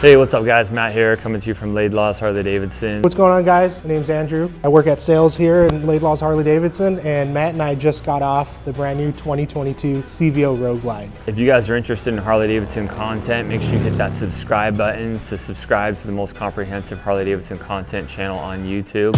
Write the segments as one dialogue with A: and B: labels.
A: Hey, what's up guys? Matt here, coming to you from Laidlaw's Harley-Davidson.
B: What's going on guys? My name's Andrew. I work at sales here in Laidlaw's Harley-Davidson, and Matt and I just got off the brand new 2022 CVO Road Glide.
A: If you guys are interested in Harley-Davidson content, make sure you hit that subscribe button to subscribe to the most comprehensive Harley-Davidson content channel on YouTube.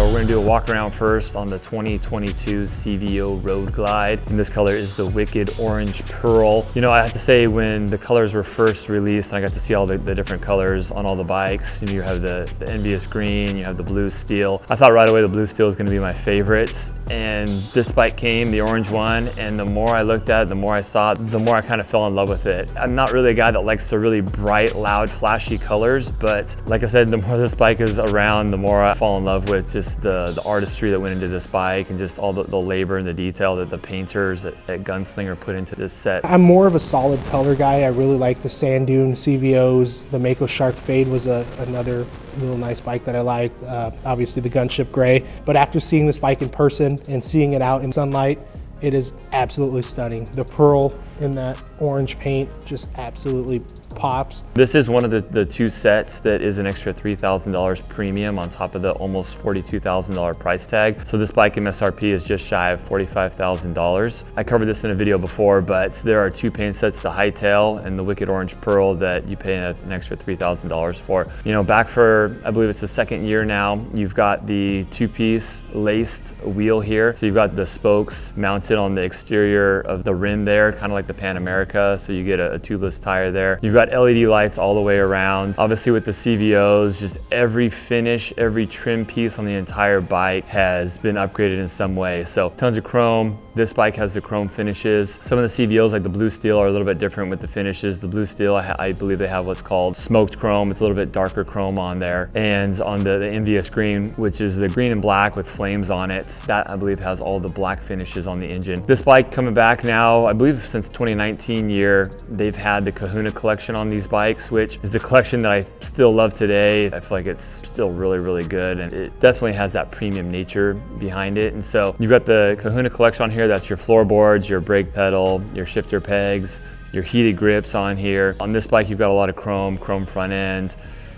A: We're gonna do a walk around first on the 2022 CVO Road Glide. And this color is the Wicked Orange Pearl. You know, I have to say, when the colors were first released and I got to see all the different colors on all the bikes, you have the envious green, you have the blue steel. I thought right away the blue steel was gonna be my favorite. And this bike came, the orange one, and the more I looked at it, the more I saw it, the more I kind of fell in love with it. I'm not really a guy that likes the really bright, loud, flashy colors, but like I said, the more this bike is around, the more I fall in love with just the artistry that went into this bike and just all the labor and the detail that the painters at Gunslinger put into this set.
B: I'm more of a solid color guy. I really like the Sand Dune CVOs. The Mako Shark Fade was another real nice bike that I liked. Obviously the Gunship Gray. But after seeing this bike in person and seeing it out in sunlight, it is absolutely stunning. The pearl in that orange paint just absolutely pops.
A: This is one of the two sets that is an extra $3,000 premium on top of the almost $42,000 price tag. So this bike MSRP is just shy of $45,000. I covered this in a video before, but there are two paint sets, the Hightail and the Wicked Orange Pearl, that you pay an extra $3,000 for. You know, back for, I believe it's the second year now, you've got the two-piece laced wheel here. So you've got the spokes mounted on the exterior of the rim there, kind of like the Pan America, so you get a tubeless tire there. You've got LED lights all the way around. Obviously with the CVOs, just every finish, every trim piece on the entire bike has been upgraded in some way. So tons of chrome. This bike has the chrome finishes. Some of the CVOs, like the blue steel, are a little bit different with the finishes. The blue steel, I believe they have what's called smoked chrome. It's a little bit darker chrome on there. And on the envious green, which is the green and black with flames on it, that I believe has all the black finishes on the engine. This bike coming back now, I believe since 2019 year, they've had the Kahuna collection on these bikes, which is a collection that I still love today. I feel like it's still really, really good, and it definitely has that premium nature behind it. And so you've got the Kahuna collection on here. That's your floorboards, your brake pedal, your shifter pegs, your heated grips on here. On this bike, you've got a lot of chrome front end,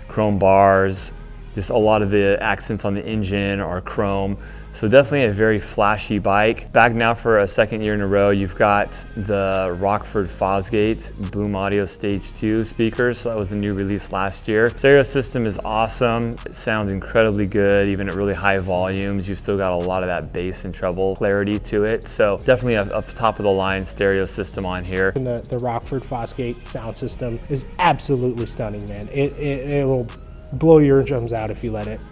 A: chrome bars, just a lot of the accents on the engine are chrome. So definitely a very flashy bike. Back now for a second year in a row, you've got the Rockford Fosgate Boom Audio Stage 2 speakers. So that was a new release last year. Stereo system is awesome. It sounds incredibly good, even at really high volumes. You've still got a lot of that bass and treble clarity to it. So definitely a top of the line stereo system on here.
B: And the Rockford Fosgate sound system is absolutely stunning, man. It will blow your eardrums out if you let it.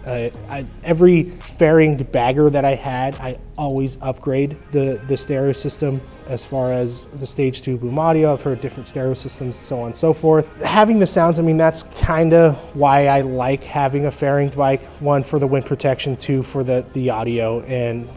B: Every fairing bagger that I had, I always upgrade the stereo system. As far as the Stage 2 Boom Audio, I've heard different stereo systems, so on and so forth. Having the sounds, I mean, that's kind of why I like having a fairing bike. One, for the wind protection, two, for the audio, and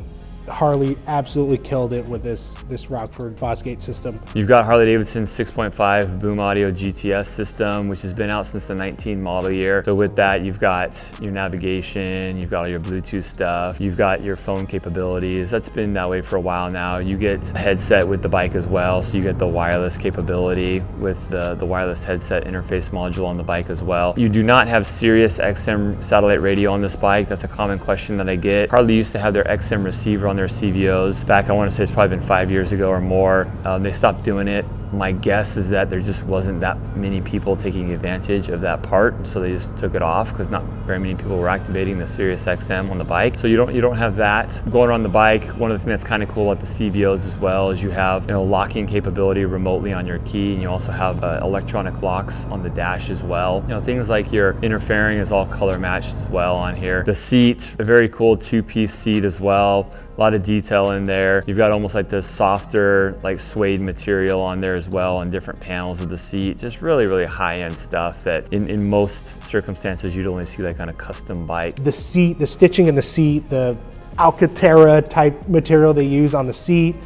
B: Harley absolutely killed it with this Rockford Fosgate system.
A: You've got Harley-Davidson's 6.5 Boom Audio GTS system, which has been out since the 19 model year. So with that, you've got your navigation, you've got all your Bluetooth stuff, you've got your phone capabilities. That's been that way for a while now. You get a headset with the bike as well, so you get the wireless capability with the wireless headset interface module on the bike as well. You do not have Sirius XM satellite radio on this bike. That's a common question that I get. Harley used to have their XM receiver on their CVOs back, I want to say it's probably been 5 years ago or more. They stopped doing it. My guess is that there just wasn't that many people taking advantage of that part, so they just took it off because not very many people were activating the Sirius XM on the bike. So you don't have that going on the bike. One of the things that's kind of cool about the CVOs as well is you have locking capability remotely on your key, and you also have electronic locks on the dash as well. Things like your interfering is all color matched as well on here. The seat, a very cool two-piece seat as well. A lot of detail in there. You've got almost like this softer, like suede material on there as well, on different panels of the seat. Just really, really high-end stuff that in most circumstances you'd only see like on a custom bike.
B: The seat, the stitching in the seat, the Alcantara type material they use on the seat,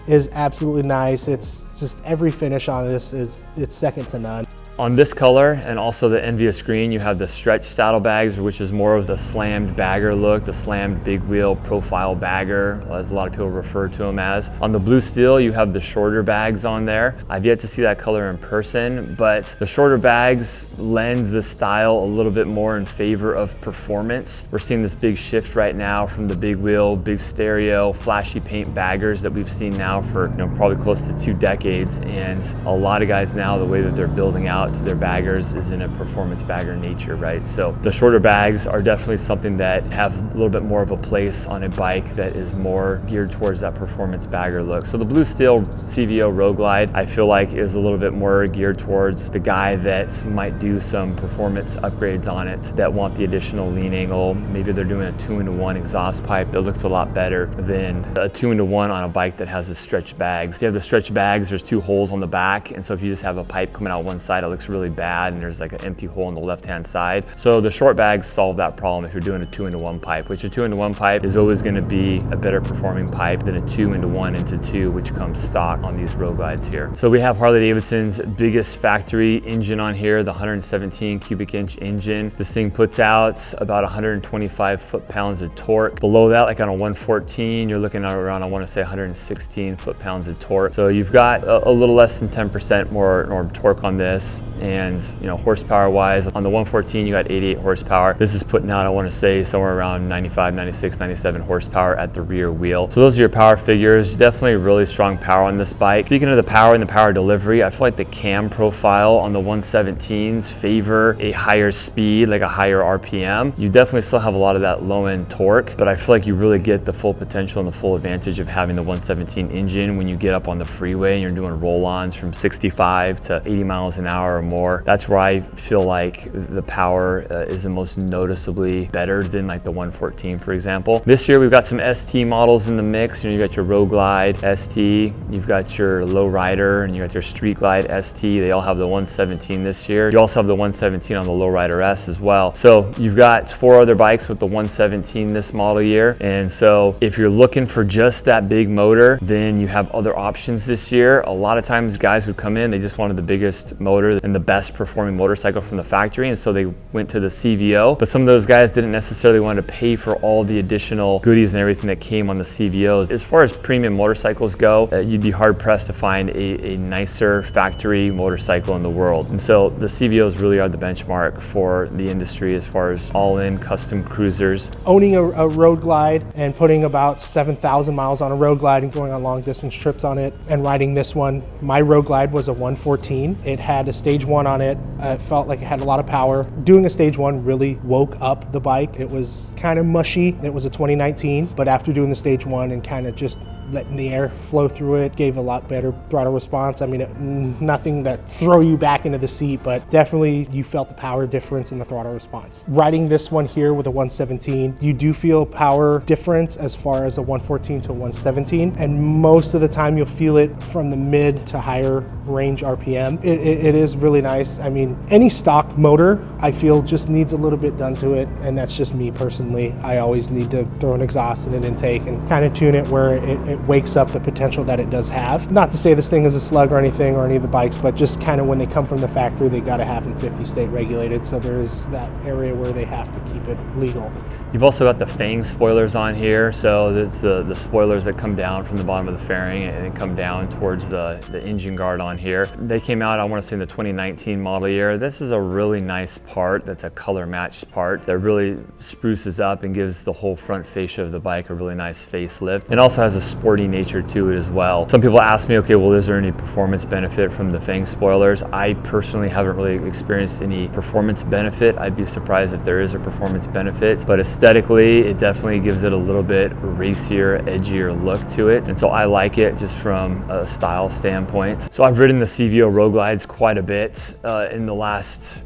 B: is absolutely nice. It's just every finish on this it's second to none.
A: On this color and also the Envious green, you have the stretch saddlebags, which is more of the slammed bagger look, the slammed big wheel profile bagger, as a lot of people refer to them as. On the blue steel, you have the shorter bags on there. I've yet to see that color in person, but the shorter bags lend the style a little bit more in favor of performance. We're seeing this big shift right now from the big wheel, big stereo, flashy paint baggers that we've seen now for probably close to 2 decades. And a lot of guys now, the way that they're building out their baggers is in a performance bagger nature, right? So the shorter bags are definitely something that have a little bit more of a place on a bike that is more geared towards that performance bagger look. So the blue steel CVO Road Glide, I feel like is a little bit more geared towards the guy that might do some performance upgrades on it, that want the additional lean angle. Maybe they're doing a 2-in-1 exhaust pipe that looks a lot better than a 2-in-1 on a bike that has the stretch bags. You have the stretch bags, there's 2 holes on the back, and so if you just have a pipe coming out one side, it looks really bad, and there's like an empty hole on the left-hand side. So the short bags solve that problem if you're doing a 2-in-1 pipe, which a 2-in-1 pipe is always going to be a better performing pipe than a 2-in-1 into 2, which comes stock on these Road Glides here. So we have Harley-Davidson's biggest factory engine on here, the 117 cubic inch engine. This thing puts out about 125 foot-pounds of torque. Below that, like on a 114, you're looking at around, I want to say 116 foot-pounds of torque. So you've got a little less than 10% more torque on this. And horsepower wise, on the 114 you got 88 horsepower. This is putting out, I want to say, somewhere around 95, 96, 97 horsepower at the rear wheel. So those are your power figures. Definitely really strong power on this bike. Speaking of the power and the power delivery, I feel like the cam profile on the 117s favor a higher speed, like a higher RPM. You definitely still have a lot of that low end torque, but I feel like you really get the full potential and the full advantage of having the 117 engine when you get up on the freeway and you're doing roll-ons from 65 to 80 miles an hour or more. That's where I feel like the power is the most noticeably better than like the 114, for example. This year we've got some ST models in the mix. You got your Road Glide ST, you've got your Lowrider, and you got your Street Glide ST. They all have the 117 this year. You also have the 117 on the Lowrider S as well. So you've got 4 other bikes with the 117 this model year. And so if you're looking for just that big motor, then you have other options this year. A lot of times guys would come in, they just wanted the biggest motor and the best performing motorcycle from the factory, and so they went to the CVO. But some of those guys didn't necessarily want to pay for all the additional goodies and everything that came on the CVOs. As far as premium motorcycles go, you'd be hard pressed to find a nicer factory motorcycle in the world. And so the CVOs really are the benchmark for the industry as far as all-in custom cruisers.
B: Owning a Road Glide and putting about 7,000 miles on a Road Glide and going on long distance trips on it and riding this one, my Road Glide was a 114. It had a stage 1 on it. It felt like it had a lot of power. Doing a stage 1 really woke up the bike. It was kind of mushy. It was a 2019, but after doing the stage 1 and kind of just letting the air flow through it, gave a lot better throttle response. I mean, nothing that throw you back into the seat, but definitely you felt the power difference in the throttle response. Riding this one here with a 117, you do feel power difference as far as a 114 to 117, and most of the time you'll feel it from the mid to higher range RPM. It is really nice. I mean, any stock motor I feel just needs a little bit done to it, and that's just me personally. I always need to throw an exhaust and an intake and kind of tune it where it wakes up the potential that it does have. Not to say this thing is a slug or anything, or any of the bikes, but just kind of when they come from the factory, they got to have them 50 state regulated, so there's that area where they have to keep it legal.
A: You've also got the Fang spoilers on here, so there's the spoilers that come down from the bottom of the fairing and come down towards the engine guard on here. They came out, I want to say, in the 2019 model year. This is a really nice part that's a color matched part that really spruces up and gives the whole front fascia of the bike a really nice facelift. It also has a sporty nature to it as well. Some people ask me, okay, well, is there any performance benefit from the Fang spoilers? I personally haven't really experienced any performance benefit. I'd be surprised if there is a performance benefit, but aesthetically, it definitely gives it a little bit racier, edgier look to it. And so I like it just from a style standpoint. So I've ridden the CVO Road Glides quite a bit in the last,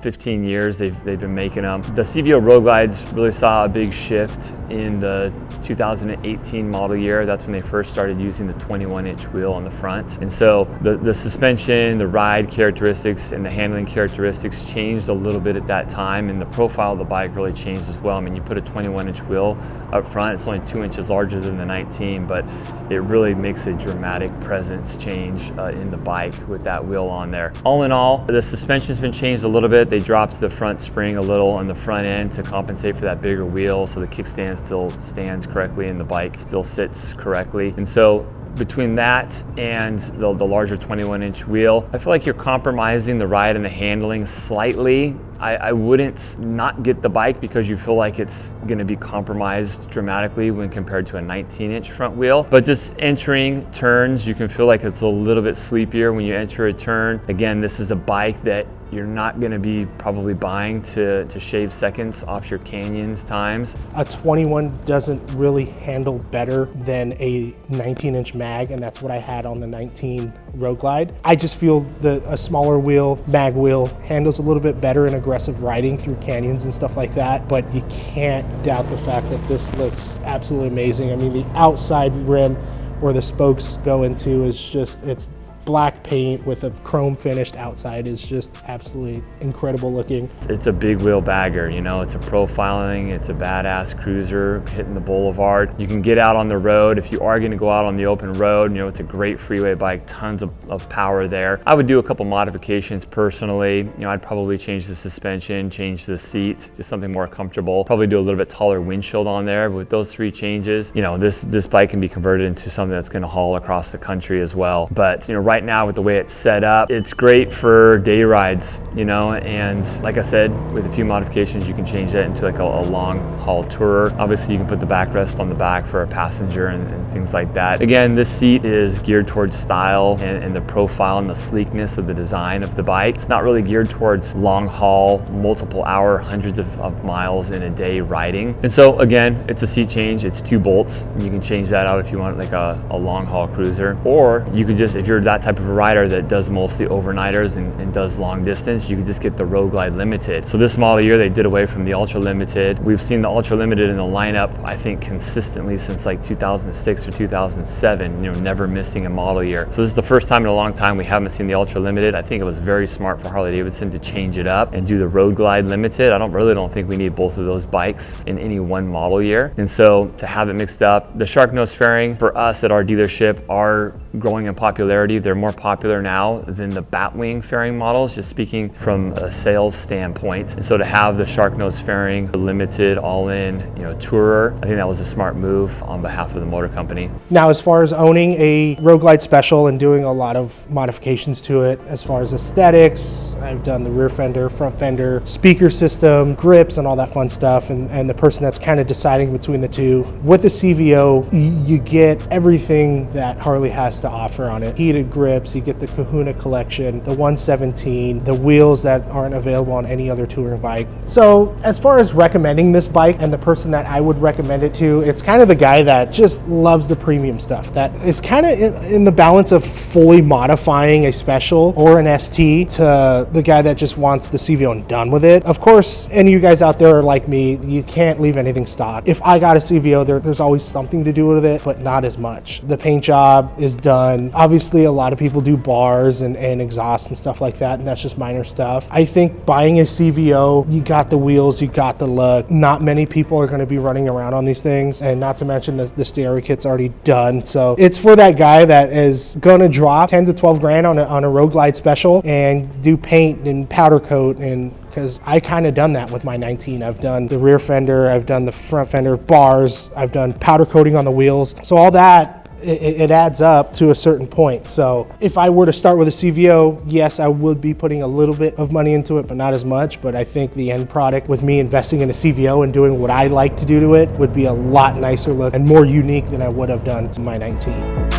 A: 15 years they've been making them. The CVO Road Glides really saw a big shift in the 2018 model year. That's when they first started using the 21-inch wheel on the front. And so the suspension, the ride characteristics, and the handling characteristics changed a little bit at that time, and the profile of the bike really changed as well. I mean, you put a 21-inch wheel up front, it's only 2 inches larger than the 19, but it really makes a dramatic presence change in the bike with that wheel on there. All in all, the suspension's been changed a little bit. They dropped the front spring a little on the front end to compensate for that bigger wheel, so the kickstand still stands correctly and the bike still sits correctly. And so between that and the larger 21-inch wheel, I feel like you're compromising the ride and the handling slightly. I wouldn't not get the bike because you feel like it's going to be compromised dramatically when compared to a 19-inch front wheel. But just entering turns, you can feel like it's a little bit sleepier when you enter a turn. Again, this is a bike that you're not going to be probably buying to shave seconds off your canyons times.
B: A 21 doesn't really handle better than a 19-inch mag, and that's what I had on the 19 Road Glide. I just feel a smaller wheel, mag wheel, handles a little bit better in aggressive riding through canyons and stuff like that, but you can't doubt the fact that this looks absolutely amazing. I mean, the outside rim where the spokes go into is just, it's black paint with a chrome finished outside is just absolutely incredible looking.
A: It's a big wheel bagger, you know, it's a profiling, it's a badass cruiser hitting the boulevard. You can get out on the road. If you are going to go out on the open road, you know, it's a great freeway bike, tons of power there. I would do a couple modifications personally. You know, I'd probably change the suspension, change the seat, just something more comfortable. Probably do a little bit taller windshield on there. But with those 3 changes, you know, this bike can be converted into something that's going to haul across the country as well. But, you know, right now with the way it's set up, it's great for day rides, you know, and like I said, with a few modifications, you can change that into like a long haul tourer. Obviously, you can put the backrest on the back for a passenger and things like that. Again, this seat is geared towards style and the profile and the sleekness of the design of the bike. It's not really geared towards long haul, multiple hour, hundreds of miles in a day riding. And so again, it's a seat change. It's 2 bolts. You can change that out if you want like a long haul cruiser, or you could just, if you're that type of a rider that does mostly overnighters and does long distance, you could just get the Road Glide Limited. So this model year, they did away from the Ultra Limited. We've seen the Ultra Limited in the lineup, I think, consistently since like 2006 or 2007, you know, never missing a model year. So this is the first time in a long time we haven't seen the Ultra Limited. I think it was very smart for Harley-Davidson to change it up and do the Road Glide Limited. I really don't think we need both of those bikes in any one model year. And so to have it mixed up, the shark nose fairing for us at our dealership are growing in popularity. They're more popular now than the Batwing fairing models, just speaking from a sales standpoint. And so to have the shark nose fairing, the limited all-in, you know, tourer, I think that was a smart move on behalf of the motor company.
B: Now, as far as owning a Road Glide Special and doing a lot of modifications to it, as far as aesthetics, I've done the rear fender, front fender, speaker system, grips, and all that fun stuff. And the person that's kind of deciding between the two, with the CVO, you get everything that Harley has to offer on it. Heated grips, you get the Kahuna collection, the 117, the wheels that aren't available on any other touring bike. So as far as recommending this bike and the person that I would recommend it to, it's kind of the guy that just loves the premium stuff, that is kind of in the balance of fully modifying a Special or an ST to the guy that just wants the CVO and done with it. Of course, any of you guys out there are like me, you can't leave anything stock. If I got a CVO, there's always something to do with it, but not as much. The paint job is done. Obviously, a lot of people do bars and exhaust and stuff like that, and that's just minor stuff. I think buying a CVO, you got the wheels, you got the look. Not many people are going to be running around on these things, and not to mention the stereo kit's already done. So it's for that guy that is going to drop 10 to 12 grand on a Road Glide Special and do paint and powder coat, and because I kind of done that with my 19. I've done the rear fender, I've done the front fender bars, I've done powder coating on the wheels. So all that, it adds up to a certain point. So if I were to start with a CVO, yes, I would be putting a little bit of money into it, but not as much. But I think the end product with me investing in a CVO and doing what I like to do to it would be a lot nicer look and more unique than I would have done to my 19.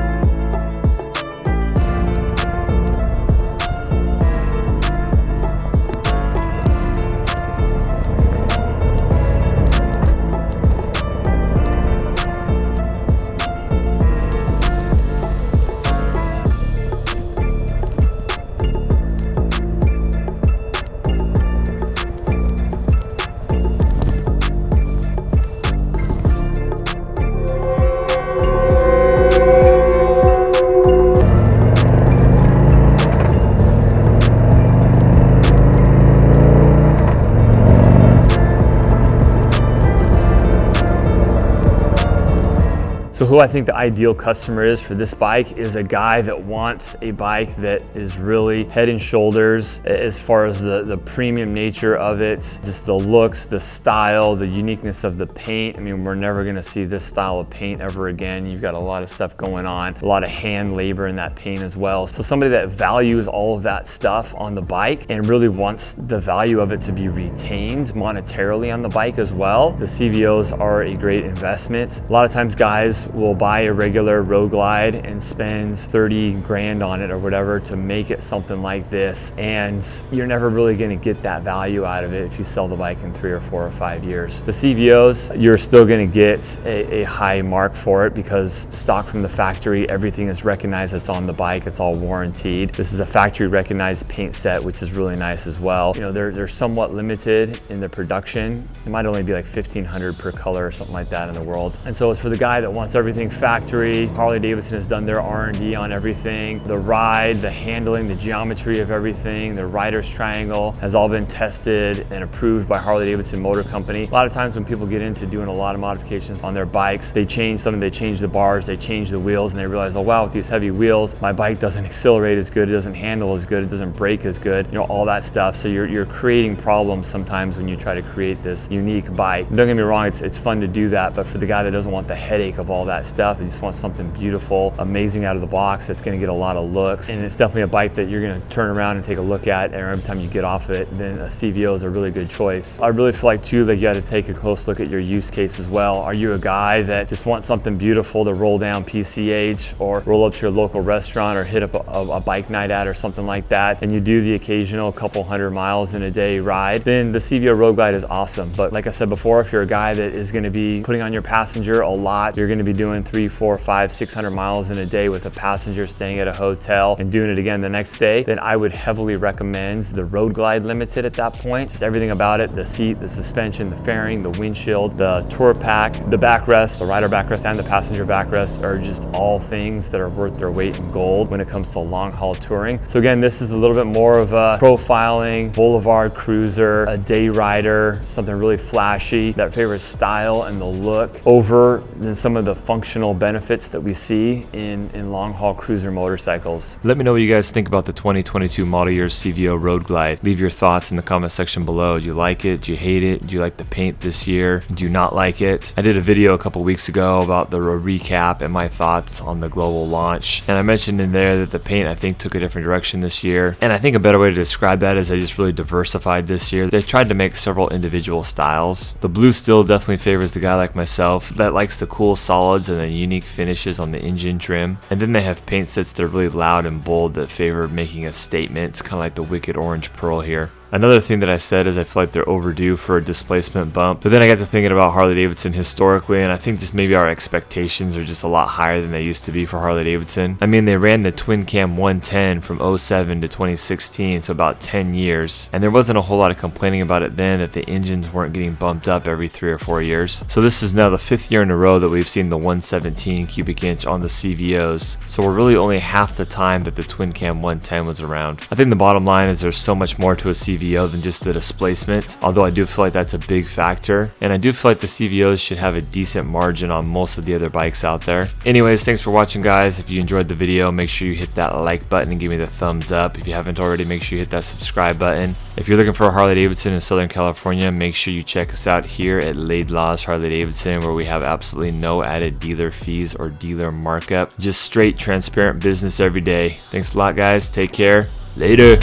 A: So who I think the ideal customer is for this bike is a guy that wants a bike that is really head and shoulders as far as the premium nature of it, just the looks, the style, the uniqueness of the paint. I mean, we're never gonna see this style of paint ever again. You've got a lot of stuff going on, a lot of hand labor in that paint as well. So somebody that values all of that stuff on the bike and really wants the value of it to be retained monetarily on the bike as well, the CVOs are a great investment. A lot of times guys will buy a regular Road Glide and spend 30 grand on it or whatever to make it something like this, and you're never really going to get that value out of it if you sell the bike in 3 or 4 or 5 years. The CVOs, you're still going to get a high mark for it because stock from the factory, everything is recognized that's on the bike, it's all warranted. This is a factory recognized paint set, which is really nice as well. You know, they're somewhat limited in the production. It might only be like 1,500 per color or something like that in the world. And so it's for the guy that wants everything factory. Harley-Davidson has done their R&D on everything. The ride, the handling, the geometry of everything, the rider's triangle has all been tested and approved by Harley-Davidson Motor Company. A lot of times when people get into doing a lot of modifications on their bikes, they change something, they change the bars, they change the wheels, and they realize, oh wow, with these heavy wheels, my bike doesn't accelerate as good, it doesn't handle as good, it doesn't brake as good, you know, all that stuff. So you're creating problems sometimes when you try to create this unique bike. Don't get me wrong, it's fun to do that, but for the guy that doesn't want the headache of all that stuff, they just want something beautiful, amazing out of the box that's gonna get a lot of looks, and it's definitely a bike that you're gonna turn around and take a look at, and every time you get off of it, then a CVO is a really good choice. I really feel like too that you gotta take a close look at your use case as well. Are you a guy that just wants something beautiful to roll down PCH or roll up to your local restaurant or hit up a bike night at or something like that, and you do the occasional couple 100 miles in a day ride, then the CVO Road Glide is awesome. But like I said before, if you're a guy that is gonna be putting on your passenger a lot, you're gonna be doing 300, 400, 500, 600 miles in a day with a passenger staying at a hotel and doing it again the next day, then I would heavily recommend the Road Glide Limited at that point. Just everything about it, the seat, the suspension, the fairing, the windshield, the tour pack, the backrest, the rider backrest and the passenger backrest are just all things that are worth their weight in gold when it comes to long haul touring. So again, this is a little bit more of a profiling, boulevard cruiser, a day rider, something really flashy, that favorite style and the look over than some of the functional benefits that we see in long haul cruiser motorcycles. Let me know what you guys think about the 2022 model year CVO Road Glide. Leave your thoughts in the comment section below. Do you like it? Do you hate it? Do you like the paint this year? Do you not like it? I did a video a couple weeks ago about the recap and my thoughts on the global launch, and I mentioned in there that the paint I think took a different direction this year, and I think a better way to describe that is they just really diversified this year. They tried to make several individual styles. The blue still definitely favors the guy like myself that likes the cool solids and the unique finishes on the engine trim, and then they have paint sets that are really loud and bold that favor making a statement. It's kind of like the Wicked Orange Pearl here. Another thing that I said is I feel like they're overdue for a displacement bump, but then I got to thinking about Harley-Davidson historically, and I think just maybe our expectations are just a lot higher than they used to be for Harley-Davidson. I mean, they ran the twin cam 110 from 07 to 2016, so about 10 years, and there wasn't a whole lot of complaining about it then that the engines weren't getting bumped up every 3 or 4 years. So this is now the 5th year in a row that we've seen the 117 cubic inch on the CVOs, so we're really only half the time that the twin cam 110 was around. I think the bottom line is there's so much more to a CVO than just the displacement, although I do feel like that's a big factor, and I do feel like the CVOs should have a decent margin on most of the other bikes out there. Anyways, thanks for watching guys. If you enjoyed the video, make sure you hit that like button and give me the thumbs up. If you haven't already, make sure you hit that subscribe button. If you're looking for a Harley-Davidson in Southern California, make sure you check us out here at Laidlaw's Harley-Davidson, where we have absolutely no added dealer fees or dealer markup, just straight transparent business every day. Thanks a lot guys, take care, later.